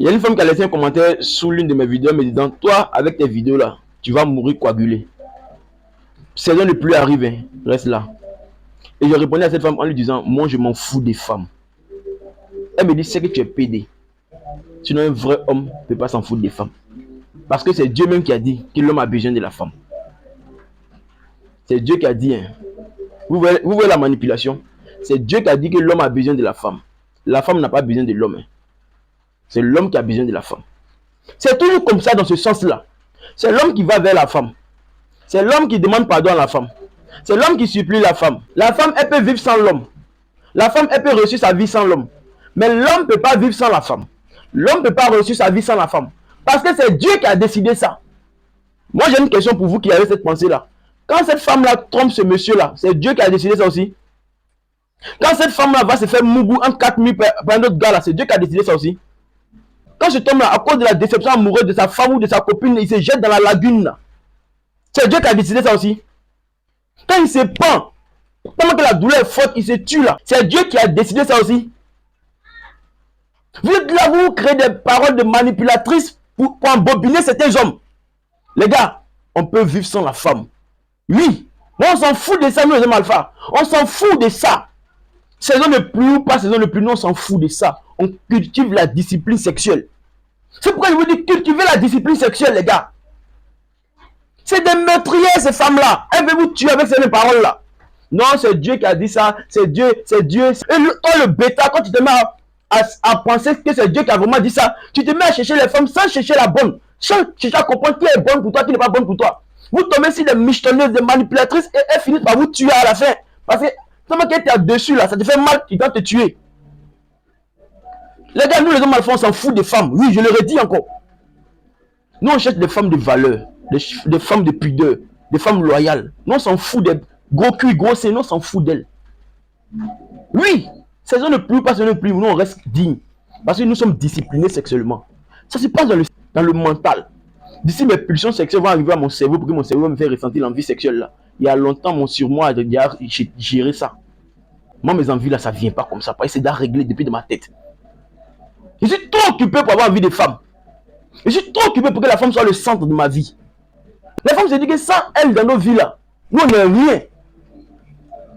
Il y a une femme qui a laissé un commentaire sous l'une de mes vidéos me disant, toi, avec tes vidéos là, tu vas mourir coagulé. Saison ne plus arriver, reste là. Et je répondais à cette femme en lui disant, moi je m'en fous des femmes. Elle me dit, c'est que tu es pédé. Sinon un vrai homme ne peut pas s'en foutre des femmes. Parce que c'est Dieu même qui a dit que l'homme a besoin de la femme. C'est Dieu qui a dit, hein. Vous voyez la manipulation. C'est Dieu qui a dit que l'homme a besoin de la femme. La femme n'a pas besoin de l'homme. Hein. C'est l'homme qui a besoin de la femme. C'est toujours comme ça dans ce sens-là. C'est l'homme qui va vers la femme. C'est l'homme qui demande pardon à la femme. C'est l'homme qui supplie la femme. La femme, elle peut vivre sans l'homme. La femme, elle peut réussir sa vie sans l'homme. Mais l'homme ne peut pas vivre sans la femme. L'homme ne peut pas réussir sa vie sans la femme. Parce que c'est Dieu qui a décidé ça. Moi, j'ai une question pour vous qui avez cette pensée-là. Quand cette femme-là trompe ce monsieur-là, c'est Dieu qui a décidé ça aussi. Quand cette femme-là va se faire mougou en 4000 par un autre gars-là, c'est Dieu qui a décidé ça aussi. Quand cet homme-là, à cause de la déception amoureuse de sa femme ou de sa copine, il se jette dans la lagune, là. C'est Dieu qui a décidé ça aussi. Quand il se pend, tellement que la douleur est forte, il se tue là. C'est Dieu qui a décidé ça aussi. Vous êtes là, vous créez des paroles de manipulatrices pour embobiner certains hommes. Les gars, on peut vivre sans la femme. Oui, mais on s'en fout de ça, nous les hommes alpha. On s'en fout de ça. Saison de pluie ou pas saison de pluie, nous on s'en fout de ça. On cultive la discipline sexuelle. C'est pourquoi je vous dis cultiver la discipline sexuelle, les gars. C'est des meurtrières, ces femmes-là. Elles veulent vous tuer avec ces paroles-là. Non, c'est Dieu qui a dit ça. C'est Dieu, c'est Dieu. Et toi, le bêta, quand tu te mets à penser que c'est Dieu qui a vraiment dit ça, tu te mets à chercher les femmes sans chercher la bonne. Sans chercher à comprendre qui est bonne pour toi, qui n'est pas bonne pour toi. Vous tombez sur des michetonneuses, des manipulatrices et elles finissent par vous tuer à la fin. Parce que seulement qu'elle est dessus là, ça te fait mal, ils doivent te tuer. Les gars, nous les hommes alpha, on s'en fout des femmes. Oui, je le redis encore. Nous on cherche des femmes de valeur, des femmes de pudeur, des femmes loyales. Nous on s'en fout des gros culs, gros seins, nous on s'en fout d'elles. Oui, saison de pluie, pas saison de pluie, nous on reste digne. Parce que nous sommes disciplinés sexuellement. Ça se passe dans le mental. D'ici mes pulsions sexuelles vont arriver à mon cerveau pour que mon cerveau me fasse ressentir l'envie sexuelle là. Il y a longtemps, mon surmoi a déjà géré ça. Moi, mes envies là, ça vient pas comme ça. Parce que c'est déjà réglé depuis de ma tête. Je suis trop occupé pour avoir envie de femme. Je suis trop occupé pour que la femme soit le centre de ma vie. La femme se dit que sans elle dans nos vies là, nous on n'est rien.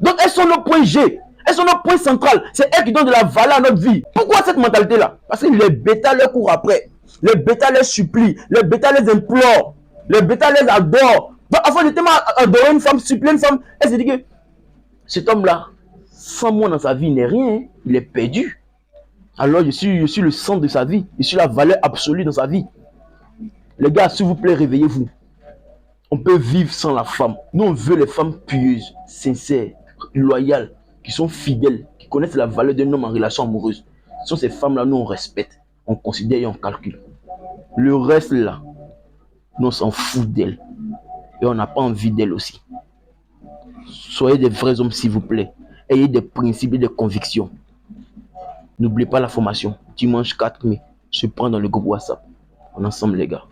Donc elles sont nos points G. Elles sont nos points centrales. C'est elles qui donnent de la valeur à notre vie. Pourquoi cette mentalité là? Parce que les bêtas leur courent après. Les bêtas les supplient. Les bêtas les implorent. Les bêtas les adorent. Donc avant de tellement adorer une femme, supplier une femme, elle se dit que cet homme là, sans moi dans sa vie, il n'est rien. Il est perdu. Alors je suis le centre de sa vie. Je suis la valeur absolue dans sa vie. Les gars, s'il vous plaît, réveillez-vous. On peut vivre sans la femme. Nous, on veut les femmes pieuses, sincères, loyales, qui sont fidèles, qui connaissent la valeur d'un homme en relation amoureuse. Ce sont ces femmes-là, nous, on respecte, on considère et on calcule. Le reste, là, nous, on s'en fout d'elles. Et on n'a pas envie d'elles aussi. Soyez des vrais hommes, s'il vous plaît. Ayez des principes et des convictions. N'oubliez pas la formation. Dimanche 4 mai, je prends dans le groupe WhatsApp. On est ensemble, les gars.